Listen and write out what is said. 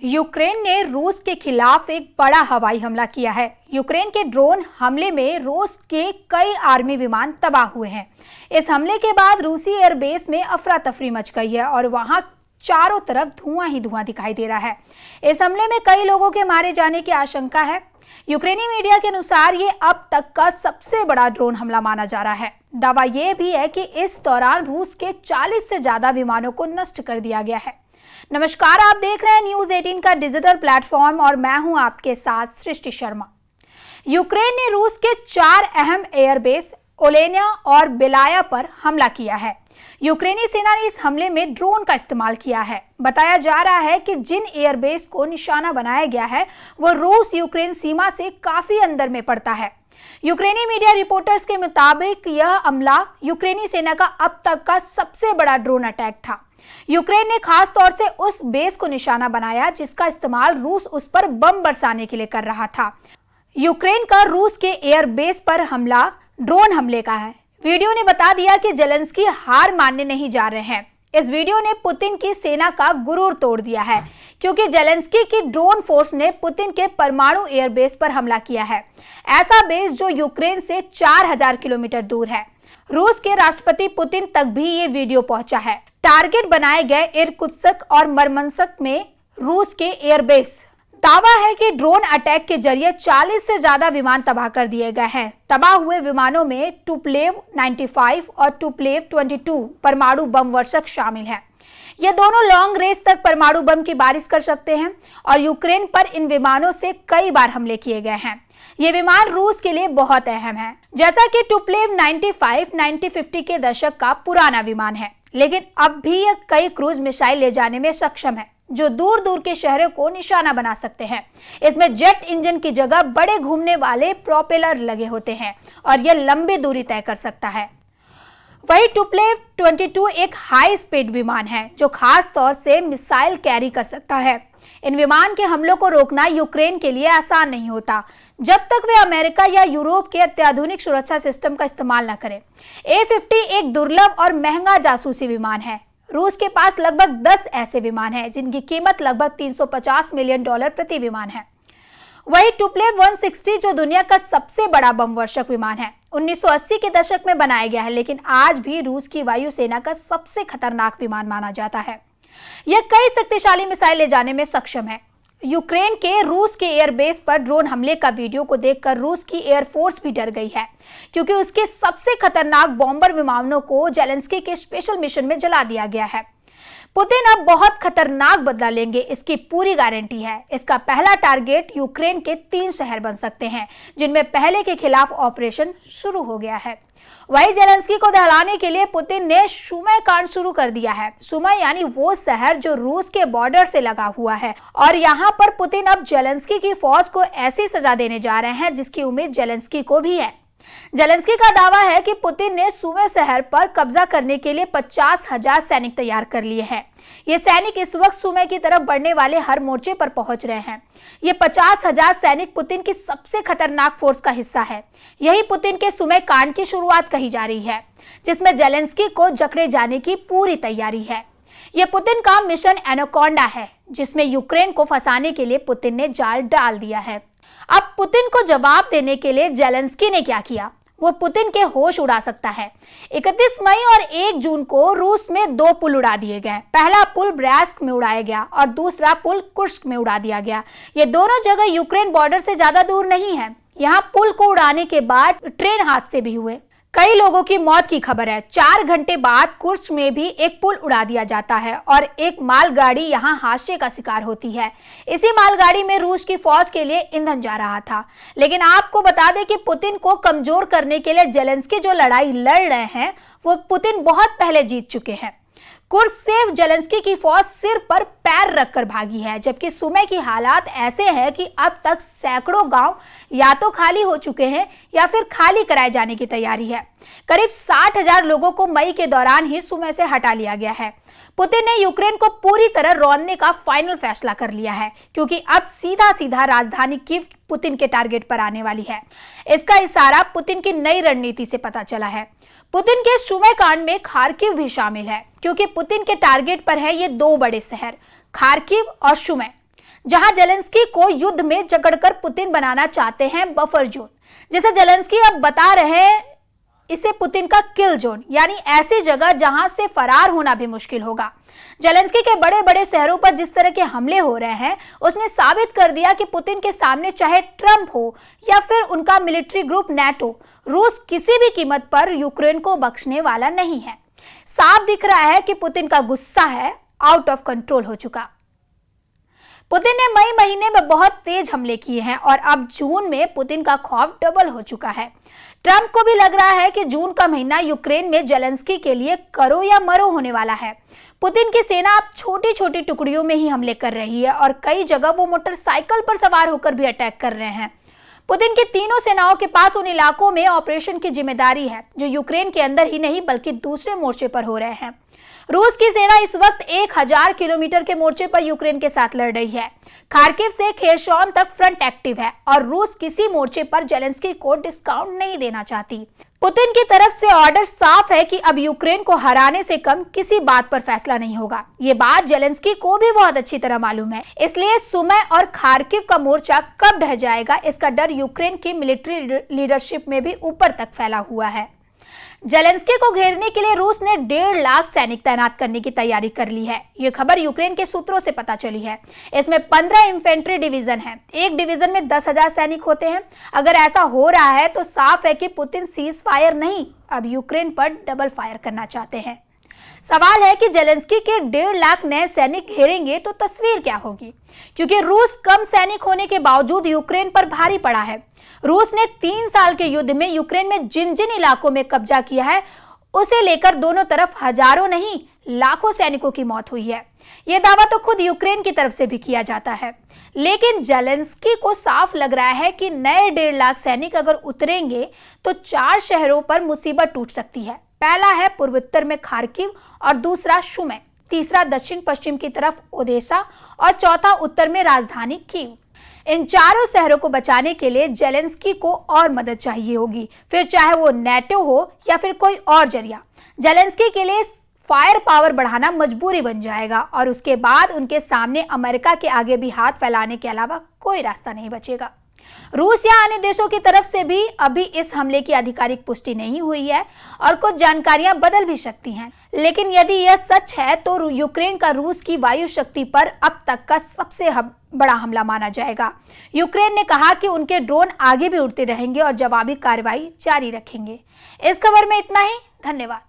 Ukraine ने रूस के खिलाफ एक बड़ा हवाई हमला किया है। यूक्रेन के ड्रोन हमले में रूस के कई आर्मी विमान तबाह हुए हैं। इस हमले के बाद रूसी एयरबेस में अफरा तफरी मच गई है और वहां चारों तरफ धुआं ही धुआं दिखाई दे रहा है। इस हमले में कई लोगों के मारे जाने की आशंका है। यूक्रेनी मीडिया के अनुसार ये अब तक का सबसे बड़ा ड्रोन हमला माना जा रहा है। दावा यह भी है कि इस दौरान रूस के 40 से ज्यादा विमानों को नष्ट कर दिया गया है। नमस्कार, आप देख रहे हैं न्यूज 18 का डिजिटल प्लेटफॉर्म और मैं हूं आपके साथ सृष्टि शर्मा। यूक्रेन ने रूस के 4 अहम एयरबेस ओलेनिया और बेलाया पर हमला किया है। यूक्रेनी सेना ने इस हमले में ड्रोन का इस्तेमाल किया है। बताया जा रहा है कि जिन एयरबेस को निशाना बनाया गया है वो रूस यूक्रेन सीमा से काफी अंदर में पड़ता है। यूक्रेनी मीडिया रिपोर्टर्स के मुताबिक यह हमला यूक्रेनी सेना का अब तक का सबसे बड़ा ड्रोन अटैक था। यूक्रेन ने खास तौर से उस बेस को निशाना बनाया जिसका इस्तेमाल रूस उस पर बम बरसाने के लिए कर रहा था। यूक्रेन का रूस के एयरबेस पर हमला ड्रोन हमले का है। वीडियो ने बता दिया कि जेलेंस्की हार मानने नहीं जा रहे हैं। इस वीडियो ने पुतिन की सेना का गुरूर तोड़ दिया है क्योंकि जेलेंस्की की ड्रोन फोर्स ने पुतिन के परमाणु एयरबेस पर हमला किया है। ऐसा बेस जो यूक्रेन से 4000 किलोमीटर दूर है। रूस के राष्ट्रपति पुतिन तक भी ये वीडियो पहुंचा है। टारगेट बनाए गए इरकुत्स्क और मरमंस्क में रूस के एयरबेस। दावा है कि ड्रोन अटैक के जरिए 40 से ज्यादा विमान तबाह कर दिए गए हैं। तबाह हुए विमानों में टुपोलेव 95 और टुपोलेव 22 परमाणु बम वर्षक शामिल हैं। ये दोनों लॉन्ग रेंज तक परमाणु बम की बारिश कर सकते हैं और यूक्रेन पर इन विमानों से कई बार हमले किए गए हैं। ये विमान रूस के लिए बहुत अहम है। जैसा कि टुपोलेव 95 1950 के दशक का पुराना विमान है, लेकिन अब भी यह कई क्रूज मिसाइल ले जाने में सक्षम है जो दूर दूर के शहरों को निशाना बना सकते हैं। इसमें जेट इंजन की जगह बड़े घूमने वाले प्रोपेलर लगे होते हैं और यह लंबी दूरी तय कर सकता है। वही टुपोलेव 22 एक हाई स्पीड विमान है जो खास तौर से मिसाइल कैरी कर सकता है। इन विमान के हमलों को रोकना यूक्रेन के लिए आसान नहीं होता जब तक वे अमेरिका या यूरोप के अत्याधुनिक सुरक्षा सिस्टम का इस्तेमाल न करें। A-50 एक दुर्लभ और महंगा जासूसी विमान है। रूस के पास लगभग 10 ऐसे विमान हैं जिनकी कीमत लगभग $350 मिलियन प्रति विमान है। वही टुपोलेव 160 जो दुनिया का सबसे बड़ा बम वर्षक विमान है, 1980 के दशक में बनाया गया है, लेकिन आज भी रूस की वायुसेना का सबसे खतरनाक विमान माना जाता है। यह कई शक्तिशाली मिसाइल ले जाने में सक्षम है। यूक्रेन के रूस के एयरबेस पर ड्रोन हमले का वीडियो को देखकर रूस की एयरफोर्स भी डर गई है क्योंकि उसके सबसे खतरनाक बॉम्बर विमानों को जेलेंस्की के स्पेशल मिशन में जला दिया गया है। पुतिन अब बहुत खतरनाक बदला लेंगे, इसकी पूरी गारंटी है। इसका पहला टारगेट यूक्रेन के 3 शहर बन सकते हैं जिनमें पहले के खिलाफ ऑपरेशन शुरू हो गया है। वही जेलेंस्की को दहलाने के लिए पुतिन ने सुमी कांड शुरू कर दिया है। सुमी यानी वो शहर जो रूस के बॉर्डर से लगा हुआ है और यहाँ पर पुतिन अब जेलेंस्की की फौज को ऐसी सजा देने जा रहे हैं जिसकी उम्मीद जेलेंस्की को भी है। जेलेंस्की का दावा है कि पुतिन ने सुमी शहर पर कब्जा करने के लिए 50,000 सैनिक तैयार कर लिए हैं। ये सैनिक इस वक्त सुमी की तरफ बढ़ने वाले हर मोर्चे पर पहुंच रहे हैं। ये 50,000 सैनिक पुतिन की सबसे खतरनाक फोर्स का हिस्सा है। यही पुतिन के सुमी कांड की शुरुआत कही जा रही है जिसमें जेलेंस्की को जकड़े जाने की पूरी तैयारी है। ये पुतिन का मिशन एनाकोंडा है जिसमें यूक्रेन को फंसाने के लिए पुतिन ने जाल डाल दिया है। अब पुतिन को जवाब देने के लिए जेलेंस्की ने क्या किया, वो पुतिन के होश उड़ा सकता है। 31 मई और 1 जून को रूस में 2 पुल उड़ा दिए गए। पहला पुल ब्रैस्क में उड़ाया गया और दूसरा पुल कुर्स्क में उड़ा दिया गया। ये दोनों जगह यूक्रेन बॉर्डर से ज्यादा दूर नहीं है। यहाँ पुल को उड़ाने के बाद ट्रेन हादसे भी हुए। कई लोगों की मौत की खबर है। 4 घंटे बाद कुर्स्क में भी एक पुल उड़ा दिया जाता है और एक मालगाड़ी यहाँ हादसे का शिकार होती है। इसी मालगाड़ी में रूस की फौज के लिए ईंधन जा रहा था। लेकिन आपको बता दें कि पुतिन को कमजोर करने के लिए जेलेंस्की जो लड़ाई लड़ रहे हैं वो पुतिन बहुत पहले जीत चुके हैं। कुर्स्क से जेलेंस्की की फौज सिर पर पैर रखकर भागी है, जबकि सुमी की हालात ऐसे हैं कि अब तक सैकड़ों गांव या तो खाली हो चुके हैं या फिर खाली कराए जाने की तैयारी है। करीब 60,000 लोगों को मई के दौरान ही सुमी से हटा लिया गया है। पुतिन ने यूक्रेन को पूरी तरह रौंदने का फाइनल फैसला कर लिया है क्योंकि अब सीधा सीधा राजधानी कीव पुतिन के टारगेट पर आने वाली है। इसका इशारा पुतिन की नई रणनीति से पता चला है। पुतिन के सुमी कांड में खार्किव भी शामिल है क्योंकि पुतिन के टारगेट पर है ये 2 बड़े शहर खार्किव और सुमी। जहां जेलेंस्की को युद्ध में जकड़कर पुतिन बनाना चाहते हैं बफर जोन, जिसे जेलेंस्की अब बता रहे हैं इसे पुतिन का किल जोन, यानी ऐसी जगह जहां से फरार होना भी मुश्किल होगा। जेलेंस्की के बड़े बड़े शहरों पर जिस तरह के हमले हो रहे हैं, उसने साबित कर दिया कि पुतिन के सामने चाहे ट्रंप हो या फिर उनका मिलिट्री ग्रुप नेटो, रूस किसी भी कीमत पर यूक्रेन को बख्शने वाला नहीं है। साफ दिख रहा है कि पुतिन का गुस्सा है आउट ऑफ कंट्रोल हो चुका। पुतिन ने मई महीने में बहुत तेज हमले किए हैं और अब जून में पुतिन का खौफ डबल हो चुका है। ट्रंप को भी लग रहा है कि जून का महीना यूक्रेन में जेलेंस्की के लिए करो या मरो होने वाला है। पुतिन की सेना अब छोटी छोटी टुकड़ियों में ही हमले कर रही है और कई जगह वो मोटरसाइकिल पर सवार होकर भी अटैक कर रहे हैं। पुतिन की तीनों सेनाओं के पास उन इलाकों में ऑपरेशन की जिम्मेदारी है जो यूक्रेन के अंदर ही नहीं बल्कि दूसरे मोर्चे पर हो रहे हैं। रूस की सेना इस वक्त 1000 किलोमीटर के मोर्चे पर यूक्रेन के साथ लड़ रही है। खार्किव से खेरसॉन तक फ्रंट एक्टिव है और रूस किसी मोर्चे पर जेलेंस्की को डिस्काउंट नहीं देना चाहती। पुतिन की तरफ से ऑर्डर साफ है कि अब यूक्रेन को हराने से कम किसी बात पर फैसला नहीं होगा। ये बात जेलेंस्की को भी बहुत अच्छी तरह मालूम है, इसलिए सुमी और खार्किव का मोर्चा कब ढह जाएगा इसका डर यूक्रेन की मिलिट्री लीडरशिप में भी ऊपर तक फैला हुआ है। जेलेंस्की को घेरने के लिए रूस ने 1.5 लाख सैनिक तैनात करने की तैयारी कर ली है। ये खबर यूक्रेन के सूत्रों से पता चली है। इसमें 15 इंफेंट्री डिवीजन है। एक डिवीजन में 10,000 सैनिक होते हैं। अगर ऐसा हो रहा है तो साफ है कि पुतिन सीज फायर नहीं, अब यूक्रेन पर डबल फायर करना चाहते हैं। सवाल है कि जेलेंस्की के 1.5 लाख नए सैनिक घेरेंगे तो तस्वीर क्या होगी, क्योंकि रूस कम सैनिक होने के बावजूद यूक्रेन पर भारी पड़ा है। रूस ने 3 साल के युद्ध में यूक्रेन में जिन जिन इलाकों में कब्जा किया है उसे लेकर दोनों तरफ हजारों नहीं लाखों सैनिकों की मौत हुई है। यह दावा तो खुद यूक्रेन की तरफ से भी किया जाता है, लेकिन जेलेंस्की को साफ लग रहा है कि नए 1.5 लाख सैनिक अगर उतरेंगे तो 4 शहरों पर मुसीबत टूट सकती है। पहला है पूर्वोत्तर में खार्किव और दूसरा सुमी, तीसरा दक्षिण पश्चिम की तरफ ओदेसा और चौथा उत्तर में राजधानी कीव। इन चारों शहरों को बचाने के लिए जेलेंस्की को और मदद चाहिए होगी, फिर चाहे वो नेटो हो या फिर कोई और जरिया। जेलेंस्की के लिए फायर पावर बढ़ाना मजबूरी बन जाएगा और उसके बाद उनके सामने अमेरिका के आगे भी हाथ फैलाने के अलावा कोई रास्ता नहीं बचेगा। रूस या अन्य देशों की तरफ से भी अभी इस हमले की आधिकारिक पुष्टि नहीं हुई है और कुछ जानकारियां बदल भी सकती हैं, लेकिन यदि यह सच है तो यूक्रेन का रूस की वायु शक्ति पर अब तक का सबसे बड़ा हमला माना जाएगा। यूक्रेन ने कहा कि उनके ड्रोन आगे भी उड़ते रहेंगे और जवाबी कार्रवाई जारी रखेंगे। इस खबर में इतना ही। धन्यवाद।